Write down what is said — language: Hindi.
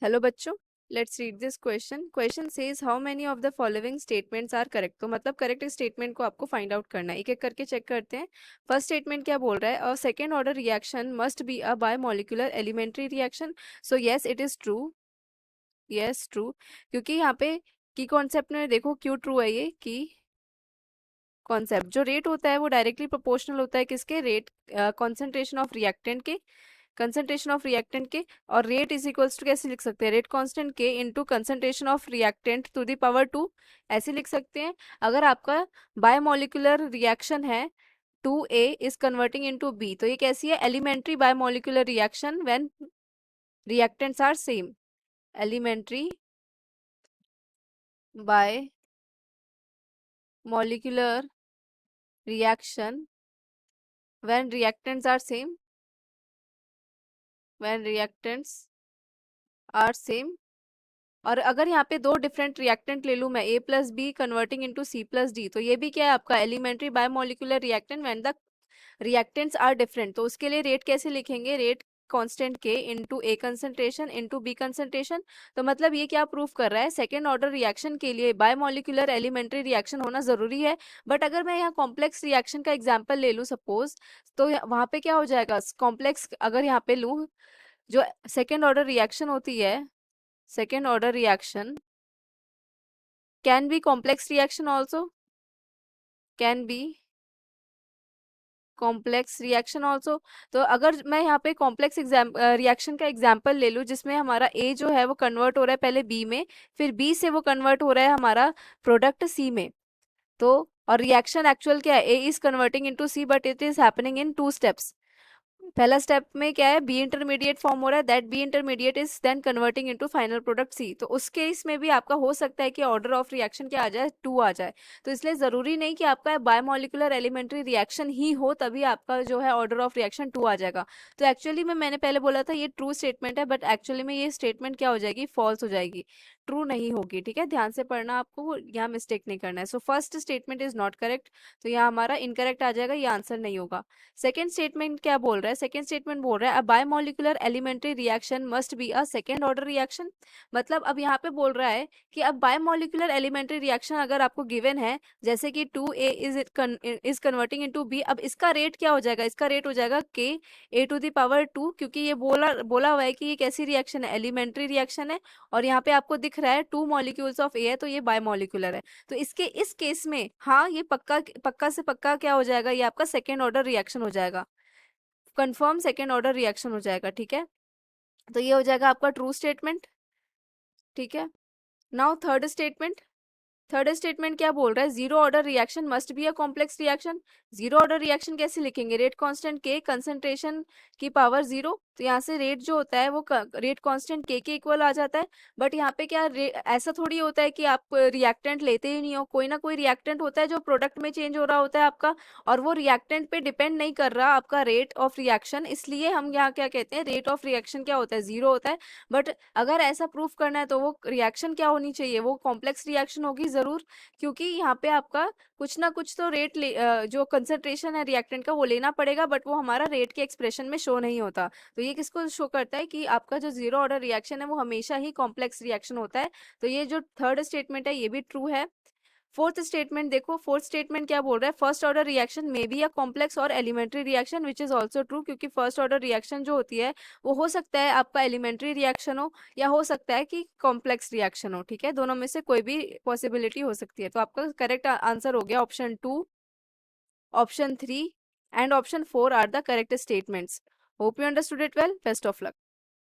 हेलो बच्चों, let's read this question. Question says how many of the following statements are correct. तो मतलब करेक्ट स्टेटमेंट को आपको फाइंड आउट करना है। एक एक करके चेक करते हैं। फर्स्ट स्टेटमेंट क्या बोल रहा है? A second order reaction must be a biomolecular elementary reaction. So yes it is true. Yes true, क्योंकि यहाँ पे की कॉन्सेप्ट में देखो क्यों ट्रू है ये की कॉन्सेप्ट। जो रेट होता है वो डायरेक्टली प्रोपोर्शनल होता है किसके? रेट कॉन्सेंट्रेशन ऑफ रिएक्टेंट के, कंसंट्रेशन ऑफ रिएक्टेंट के। और रेट इज इक्वल्स टू कैसे लिख सकते हैं? रेट कांस्टेंट के into concentration of reactant to the power 2, ऐसे लिख सकते हैं। अगर आपका बायोमोलिकुलर रिएक्शन है 2A is converting into B, तो ये कैसी है? Elementary bimolecular reaction when reactants are same. Elementary bimolecular reaction when reactants are same, when reactants are same. और अगर यहाँ पे दो डिफरेंट रिएक्टेंट ले लूँ मैं, A plus B converting into C plus D, तो ये भी क्या है आपका? Elementary bimolecular reactant when the reactants are different. तो उसके लिए रेट कैसे लिखेंगे? रेट कांस्टेंट के into A concentration into B concentration. तो मतलब ये क्या प्रूफ कर रहा है? सेकेंड ऑर्डर रिएक्शन के लिए बायोमोलिकुलर एलिमेंट्री रिएक्शन होना जरूरी है। बट अगर मैं यहाँ कॉम्प्लेक्स रिएक्शन का एग्जाम्पल ले लूँ सपोज, तो वहां पे क्या हो जाएगा? कॉम्प्लेक्स अगर यहाँ पे लूँ, जो सेकेंड ऑर्डर रिएक्शन होती है, second order reaction can be complex reaction also, can be complex reaction also. तो अगर मैं यहाँ पे कॉम्प्लेक्स रिएक्शन का एग्जाम्पल ले लूँ जिसमें हमारा ए जो है वो कन्वर्ट हो रहा है पहले बी में, फिर बी से वो कन्वर्ट हो रहा है हमारा प्रोडक्ट सी में। तो और रिएक्शन एक्चुअल क्या है? A is converting into C but it is happening in 2 steps. पहला स्टेप में क्या है? बी इंटरमीडिएट फॉर्म हो रहा है, that B intermediate is then converting into final product C. तो उस केस में भी आपका हो सकता है कि ऑर्डर ऑफ रिएक्शन क्या आ जाए? 2 आ जाए। तो इसलिए जरूरी नहीं कि आपका बायोमोलिकुलर एलिमेंट्री रिएक्शन ही हो तभी आपका जो है ऑर्डर ऑफ रिएक्शन 2 आ जाएगा। तो एक्चुअली में मैंने पहले बोला था ये ट्रू स्टेटमेंट है, बट एक्चुअली में ये स्टेटमेंट क्या हो जाएगी? फॉल्स हो जाएगी, ट्रू नहीं होगी। ठीक है, ध्यान से पढ़ना, आपको यहाँ मिस्टेक नहीं करना है। So first statement is not correct, तो यहाँ हमारा इनकरेक्ट आ जाएगा, ये आंसर नहीं होगा। सेकेंड स्टेटमेंट क्या बोल रहा है? सेकेंड स्टेटमेंट बोल रहा है a biomolecular elementary reaction must be a second order reaction. मतलब अब यहाँ पे बोल रहा है कि अब बायोमोलिकुलर एलिमेंट्री रिएक्शन अगर आपको गिवन है, जैसे कि 2A is converting into B, अब इसका रेट क्या हो जाएगा? इसका रेट हो जाएगा K A⁴ क्योंकि ये बोला बोला हुआ है कि ये कैसी रिएक्शन है? एलिमेंट्री रिएक्शन है। और यहाँ पे आपको दिख रहा है 2 मॉलिक्यूल्स ऑफ A है, तो ये बायोमोलिकुलर है। तो इसके इस केस में हाँ, ये पक्का पक्का से पक्का क्या हो जाएगा? ये आपका सेकेंड ऑर्डर रिएक्शन हो जाएगा, कंफर्म सेकेंड ऑर्डर रिएक्शन हो जाएगा। ठीक है, तो ये हो जाएगा आपका ट्रू स्टेटमेंट। ठीक है, now third statement. Third statement क्या बोल रहा है? Zero order reaction must be a complex reaction. Zero order reaction कैसे लिखेंगे? रेट कांस्टेंट के कंसंट्रेशन की पावर 0। तो यहाँ से रेट जो होता है वो रेट कांस्टेंट के इक्वल आ जाता है। बट यहाँ पे क्या ऐसा थोड़ी होता है कि आप रिएक्टेंट लेते ही नहीं हो, कोई ना कोई रिएक्टेंट होता है जो प्रोडक्ट में चेंज हो रहा होता है आपका, और वो रिएक्टेंट पे डिपेंड नहीं कर रहा आपका रेट ऑफ रिएक्शन। इसलिए हम यहाँ क्या कहते हैं? रेट ऑफ रिएक्शन क्या होता है? 0 होता है। बट अगर ऐसा प्रूफ करना है तो वो रिएक्शन क्या होनी चाहिए? वो कॉम्प्लेक्स रिएक्शन होगी जरूर, क्योंकि यहाँ पे आपका कुछ ना कुछ तो रेट जो कंसंट्रेशन है रिएक्टेंट का वो लेना पड़ेगा, बट वो हमारा रेट के एक्सप्रेशन में शो नहीं होता। तो ये किसको शो करता है? कि आपका जो जीरो ऑर्डर रिएक्शन है वो हमेशा ही कॉम्प्लेक्स रिएक्शन होता है। तो ये जो थर्ड स्टेटमेंट है ये भी ट्रू है। फोर्थ स्टेटमेंट देखो, फोर्थ स्टेटमेंट क्या बोल रहा है? First order reaction may be a complex और elementary reaction which is also true, क्योंकि फर्स्ट ऑर्डर रिएक्शन जो होती है वो हो सकता है आपका एलिमेंट्री रिएक्शन हो या हो सकता है कि कॉम्प्लेक्स रिएक्शन हो। ठीक है, दोनों में से कोई भी पॉसिबिलिटी हो सकती है। तो आपका करेक्ट आंसर हो गया option 2, option 3 and option 4 are the correct statements. Hope you understood it well. Best of luck.